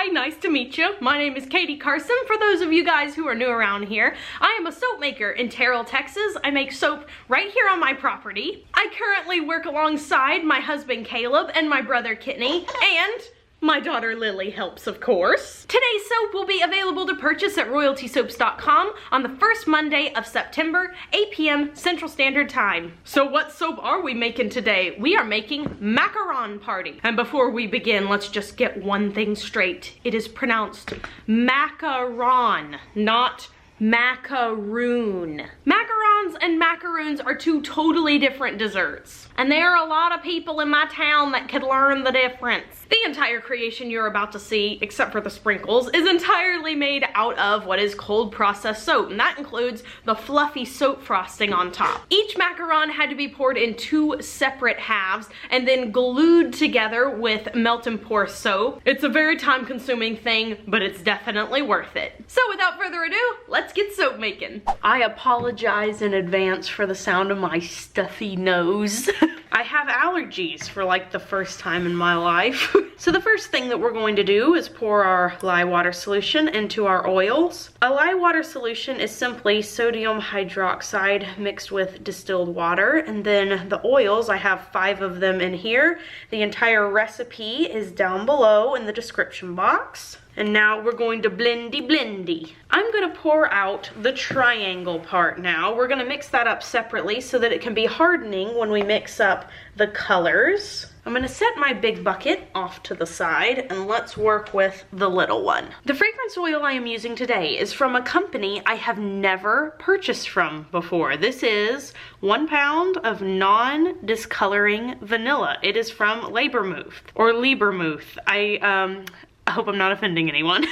Hi, nice to meet you. My name is Katie Carson. For those of you guys who are new around here, I am a soap maker in Terrell, Texas. I make soap right here on my property. I currently work alongside my husband Caleb and my brother Kitney, and my daughter Lily helps, of course. Today's soap will be available to purchase at royaltysoaps.com on the first Monday of September, 8 p.m. Central Standard Time. So what soap are we making today? We are making Macaron Party. And before we begin, let's just get one thing straight. It is pronounced Macaron, not Mack-a-ROON. Macarons and macaroons are two totally different desserts, and there are a lot of people in my town that could learn the difference. The entire creation you're about to see, except for the sprinkles, is entirely made out of what is cold processed soap, and that includes the fluffy soap frosting on top. Each macaron had to be poured in 2 separate halves and then glued together with melt and pour soap. It's a very time-consuming thing, but it's definitely worth it. So without further ado, let's get soap making. I apologize in advance for the sound of my stuffy nose. I have allergies for like the first time in my life. So the first thing that we're going to do is pour our lye water solution into our oils. A lye water solution is simply sodium hydroxide mixed with distilled water, and then the oils, I have 5 of them in here. The entire recipe is down below in the description box. And now we're going to blendy. I'm gonna pour out the triangle part now. We're gonna mix that up separately so that it can be hardening when we mix up the colors. I'm gonna set my big bucket off to the side and let's work with the little one. The fragrance oil I am using today is from a company I have never purchased from before. This is 1 pound of non-discoloring vanilla. It is from Liebermuth or Liebermuth. I hope I'm not offending anyone.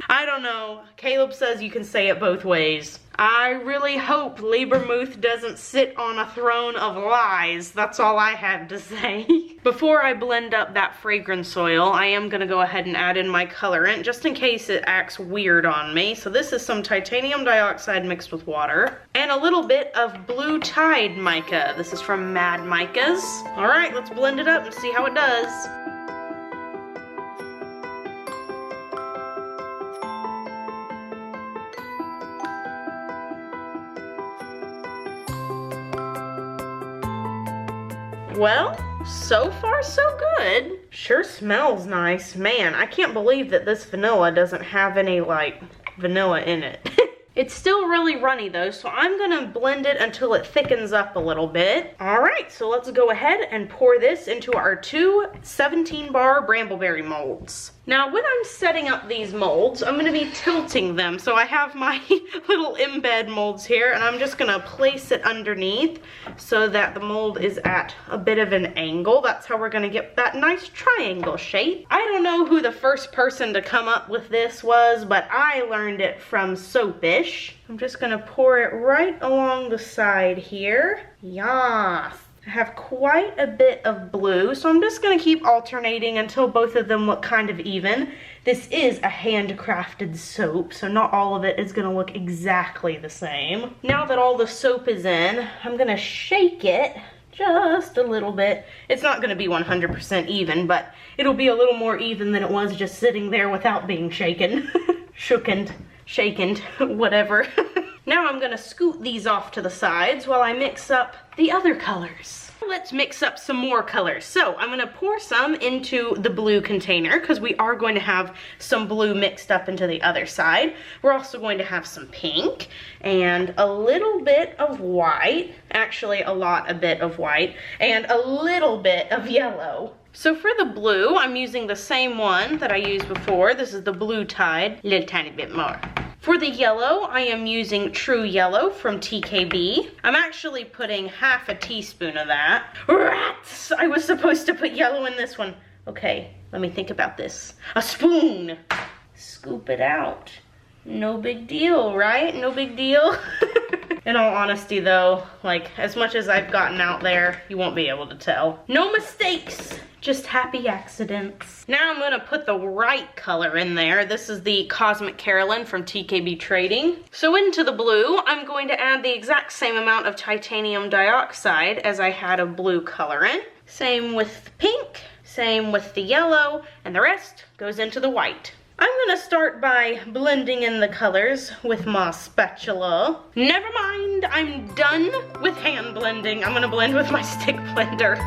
I don't know. Caleb says you can say it both ways. I really hope Liebermuth doesn't sit on a throne of lies. That's all I have to say. Before I blend up that fragrance oil, I am gonna go ahead and add in my colorant just in case it acts weird on me. So this is some titanium dioxide mixed with water and a little bit of blue tide mica. This is from Mad Micas. All right, let's blend it up and see how it does. Well, so far so good. Sure smells nice. Man, I can't believe that this vanilla doesn't have any like vanilla in it. It's still really runny though, so I'm gonna blend it until it thickens up a little bit. All right, so let's go ahead and pour this into our 2 17-bar Brambleberry molds. Now, when I'm setting up these molds, I'm gonna be tilting them. So I have my little embed molds here, and I'm just gonna place it underneath so that the mold is at a bit of an angle. That's how we're gonna get that nice triangle shape. I don't know who the first person to come up with this was, but I learned it from Soapish. I'm just gonna pour it right along the side here. Yas. I have quite a bit of blue, so I'm just gonna keep alternating until both of them look kind of even. This is a handcrafted soap, so not all of it is gonna look exactly the same. Now that all the soap is in, I'm gonna shake it just a little bit. It's not gonna be 100% even, but it'll be a little more even than it was just sitting there without being shaken. Shookened, shaken, whatever. Now I'm gonna scoot these off to the sides while I mix up the other colors. Let's mix up some more colors. So I'm gonna pour some into the blue container because we are going to have some blue mixed up into the other side. We're also going to have some pink and a little bit of white, actually a bit of white, and a little bit of yellow. So for the blue, I'm using the same one that I used before. This is the Blue Tide, a little tiny bit more. For the yellow, I am using True Yellow from TKB. I'm actually putting half a teaspoon of that. Rats! I was supposed to put yellow in this one. Okay, let me think about this. A spoon! Scoop it out. No big deal, right? No big deal. In all honesty though, like as much as I've gotten out there, you won't be able to tell. No mistakes, just happy accidents. Now I'm gonna put the right color in there. This is the Cosmic Carolyn from TKB Trading. So into the blue, I'm going to add the exact same amount of titanium dioxide as I had of blue colorant. Same with the pink, Same with the yellow, and the rest goes into the white. I'm gonna start by blending in the colors with my spatula. Never mind, I'm done with hand blending. I'm gonna blend with my stick blender.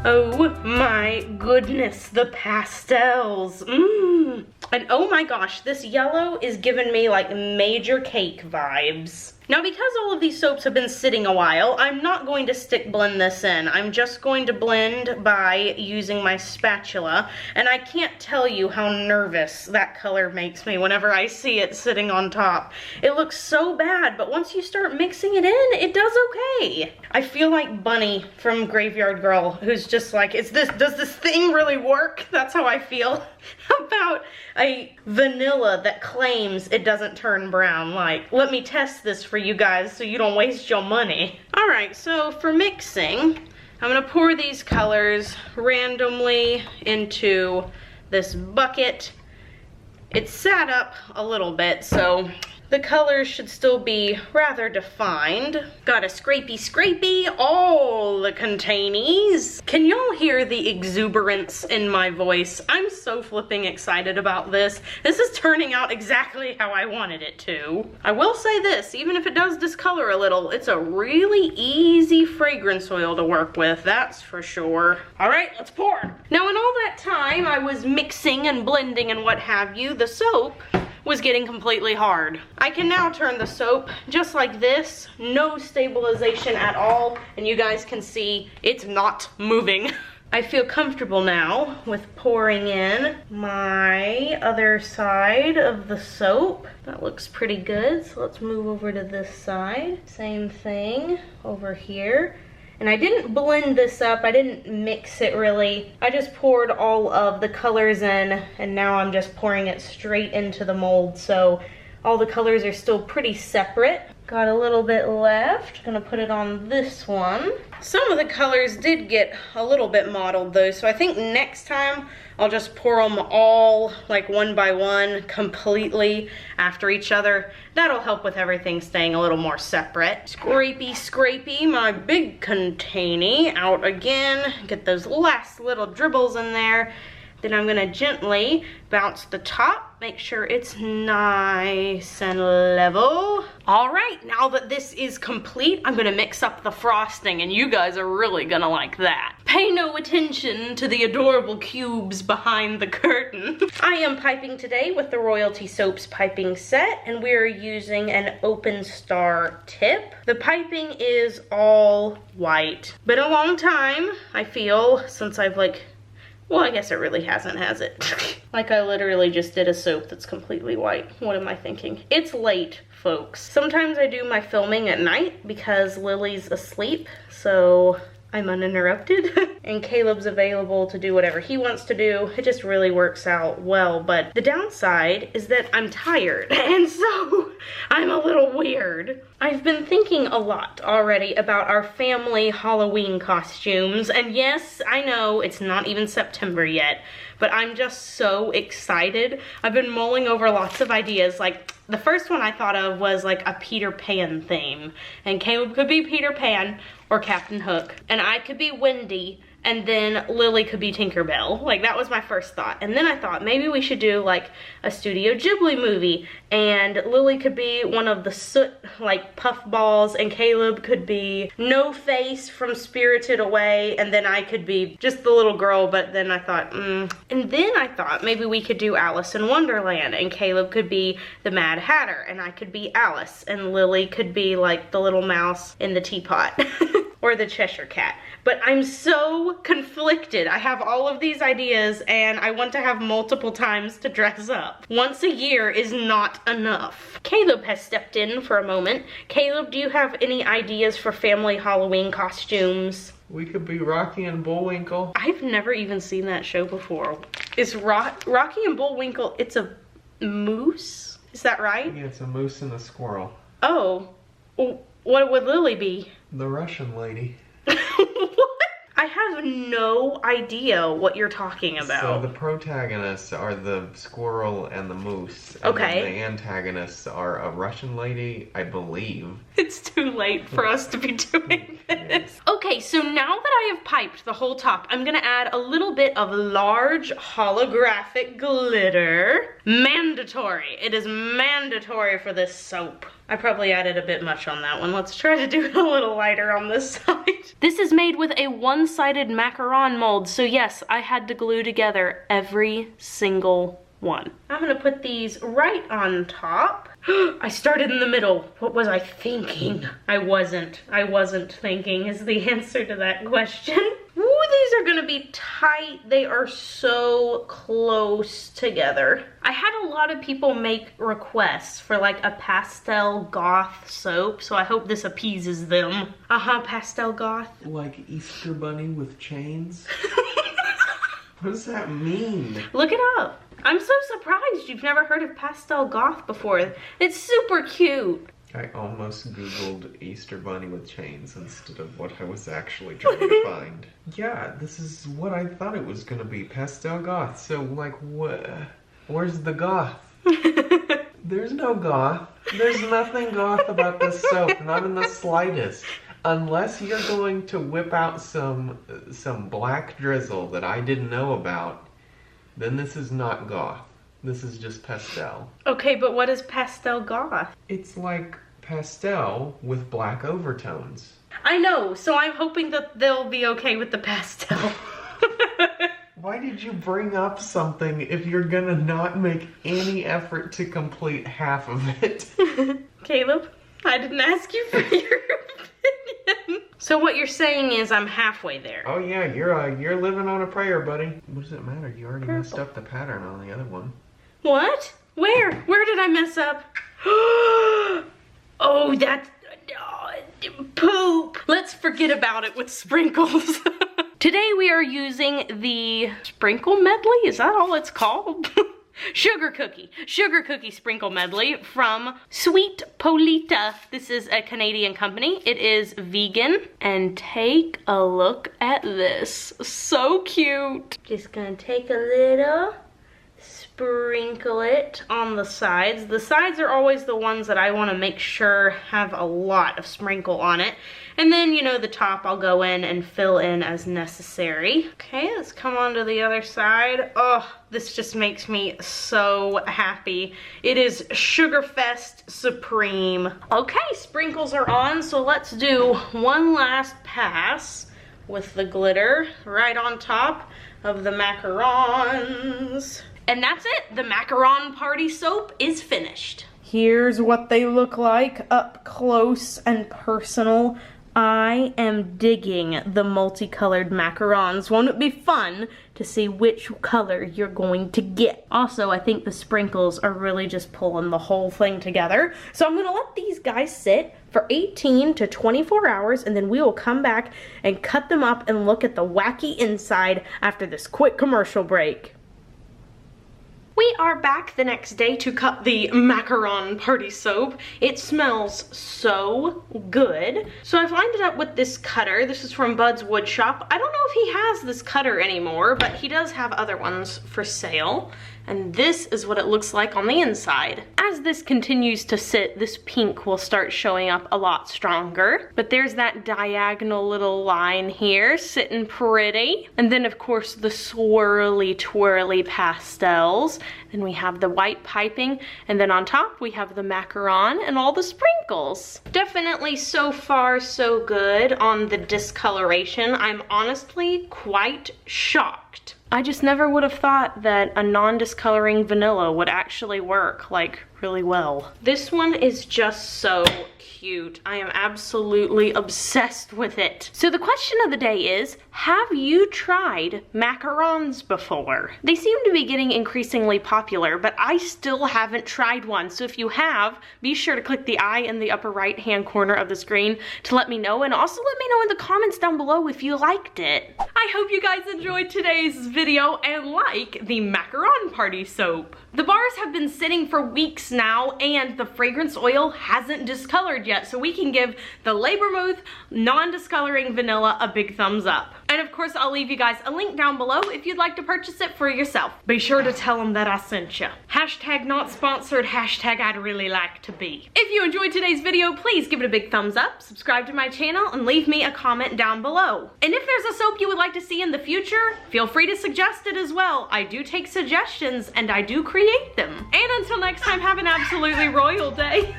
Oh my goodness, the pastels. And oh my gosh, this yellow is giving me like major cake vibes. Now, because all of these soaps have been sitting a while, I'm not going to stick blend this in. I'm just going to blend by using my spatula. And I can't tell you how nervous that color makes me whenever I see it sitting on top. It looks so bad, but once you start mixing it in, it does okay. I feel like Bunny from Graveyard Girl, who's just like, does this thing really work? That's how I feel about a vanilla that claims it doesn't turn brown. Like, let me test this for you guys so you don't waste your money. All right, so for mixing, I'm gonna pour these colors randomly into this bucket. It's sat up a little bit, so the colors should still be rather defined. Got a scrapey all the containees. Can y'all hear the exuberance in my voice? I'm so flipping excited about this. This is turning out exactly how I wanted it to. I will say this, even if it does discolor a little, it's a really easy fragrance oil to work with, that's for sure. All right, let's pour. Now, in all that time I was mixing and blending and what have you, the soap was getting completely hard. I can now turn the soap just like this, no stabilization at all, and you guys can see it's not moving. I feel comfortable now with pouring in my other side of the soap. That looks pretty good, so let's move over to this side. Same thing over here. And I didn't blend this up, I didn't mix it really. I just poured all of the colors in, and now I'm just pouring it straight into the mold, so all the colors are still pretty separate. Got a little bit left, gonna put it on this one. Some of the colors did get a little bit mottled though, so I think next time I'll just pour them all like one by one completely after each other. That'll help with everything staying a little more separate. Scrapey, my big container out again. Get those last little dribbles in there. Then I'm gonna gently bounce the top, make sure it's nice and level. All right, now that this is complete, I'm gonna mix up the frosting, and you guys are really gonna like that. Pay no attention to the adorable cubes behind the curtain. I am piping today with the Royalty Soaps piping set, and we are using an Open Star tip. The piping is all white. Been a long time, I feel, since I've well, I guess it really hasn't, has it? Like, I literally just did a soap that's completely white. What am I thinking? It's late, folks. Sometimes I do my filming at night because Lily's asleep, so I'm uninterrupted. And Caleb's available to do whatever he wants to do. It just really works out well, but the downside is that I'm tired, and so I'm a little weird. I've been thinking a lot already about our family Halloween costumes, and yes, I know it's not even September yet, but I'm just so excited. I've been mulling over lots of ideas. Like, the first one I thought of was like a Peter Pan theme, and Caleb could be Peter Pan or Captain Hook, and I could be Wendy, and then Lily could be Tinkerbell. Like, that was my first thought. And then I thought maybe we should do like a Studio Ghibli movie, and Lily could be one of the soot like puff balls, and Caleb could be No Face from Spirited Away, and then I could be just the little girl. But then I thought, And then I thought maybe we could do Alice in Wonderland, and Caleb could be the Mad Hatter, and I could be Alice, and Lily could be like the little mouse in the teapot. Or the Cheshire Cat. But I'm so conflicted. I have all of these ideas, and I want to have multiple times to dress up. Once a year is not enough. Caleb has stepped in for a moment. Caleb, do you have any ideas for family Halloween costumes? We could be Rocky and Bullwinkle. I've never even seen that show before. Is Rocky and Bullwinkle, it's a moose? Is that right? Yeah, it's a moose and a squirrel. Oh. What would Lily be? The Russian lady. What? I have no idea what you're talking about. So the protagonists are the squirrel and the moose. And Okay. then the antagonists are a Russian lady, I believe. It's too late for us to be doing this. Okay, so now that I have piped the whole top, I'm gonna add a little bit of large holographic glitter. Mandatory. It is mandatory for this soap. I probably added a bit much on that one. Let's try to do it a little lighter on this side. This is made with a one-sided macaron mold, so yes, I had to glue together every single one. I'm gonna put these right on top. I started in the middle. What was I thinking? I wasn't thinking is the answer to that question. Ooh, these are gonna be tight. They are so close together. I had a lot of people make requests for like a pastel goth soap, so I hope this appeases them. Pastel goth. Like Easter bunny with chains? What does that mean? Look it up. I'm so surprised you've never heard of pastel goth before. It's super cute. I almost Googled Easter bunny with chains instead of what I was actually trying to find. Yeah, this is what I thought it was gonna be, pastel goth. So like, where's the goth? There's no goth. There's nothing goth about this soap, not in the slightest. Unless you're going to whip out some black drizzle that I didn't know about, then this is not goth. This is just pastel. Okay, but what is pastel goth? It's like pastel with black overtones. I know, so I'm hoping that they'll be okay with the pastel. Why did you bring up something if you're gonna not make any effort to complete half of it? Caleb, I didn't ask you for your opinion. So what you're saying is I'm halfway there. Oh yeah, you're living on a prayer, buddy. What does it matter? You already messed up the pattern on the other one. What? Where? Where did I mess up? Oh, that's poop. Let's forget about it with sprinkles. Today we are using the sprinkle medley. Is that all it's called? Sugar cookie sprinkle medley from Sweet Polita. This is a Canadian company. It is vegan. And take a look at this. So cute. Just gonna take a little, sprinkle it on the sides. The sides are always the ones that I want to make sure have a lot of sprinkle on it. And then, you know, the top I'll go in and fill in as necessary. Okay, let's come on to the other side. Oh, this just makes me so happy. It is Sugarfest Supreme. Okay, sprinkles are on, so let's do one last pass with the glitter right on top of the macarons. And that's it, the Macaron party soap is finished. Here's what they look like up close and personal. I am digging the multicolored macarons. Won't it be fun to see which color you're going to get? Also, I think the sprinkles are really just pulling the whole thing together. So I'm gonna let these guys sit for 18 to 24 hours, and then we will come back and cut them up and look at the wacky inside after this quick commercial break. We are back the next day to cut the Macaron party soap. It smells so good. So I've lined it up with this cutter. This is from Bud's Wood Shop. I don't know if he has this cutter anymore, but he does have other ones for sale. And this is what it looks like on the inside. As this continues to sit, this pink will start showing up a lot stronger. But there's that diagonal little line here, sitting pretty. And then of course the swirly twirly pastels. Then we have the white piping, and then on top we have the macaron and all the sprinkles. Definitely so far so good on the discoloration. I'm honestly quite shocked. I just never would have thought that a non-discoloring vanilla would actually work like really well. This one is just so cute. I am absolutely obsessed with it. So the question of the day is, have you tried macarons before? They seem to be getting increasingly popular, but I still haven't tried one. So if you have, be sure to click the I in the upper right hand corner of the screen to let me know, and also let me know in the comments down below if you liked it. I hope you guys enjoyed today's video and like the Macaron party soap. The bars have been sitting for weeks now, and the fragrance oil hasn't discolored yet, so we can give the Labor Mouth non-discoloring vanilla a big thumbs up. And of course, I'll leave you guys a link down below if you'd like to purchase it for yourself. Be sure to tell them that I sent you. Hashtag not sponsored, hashtag I'd really like to be. If you enjoyed today's video, please give it a big thumbs up, subscribe to my channel, and leave me a comment down below. And if there's a soap you would like to see in the future, feel free to suggest it as well. I do take suggestions and I do create them. And until next time, have an absolutely royal day.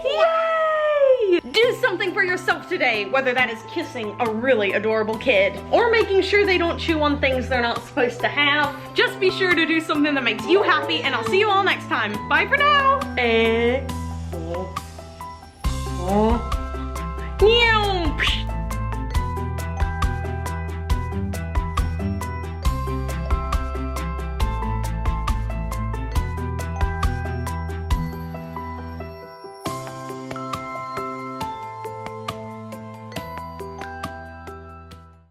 Yay! Do something for yourself today, whether that is kissing a really adorable kid or making sure they don't chew on things they're not supposed to have. Just be sure to do something that makes you happy, and I'll see you all next time. Bye for now. Meow.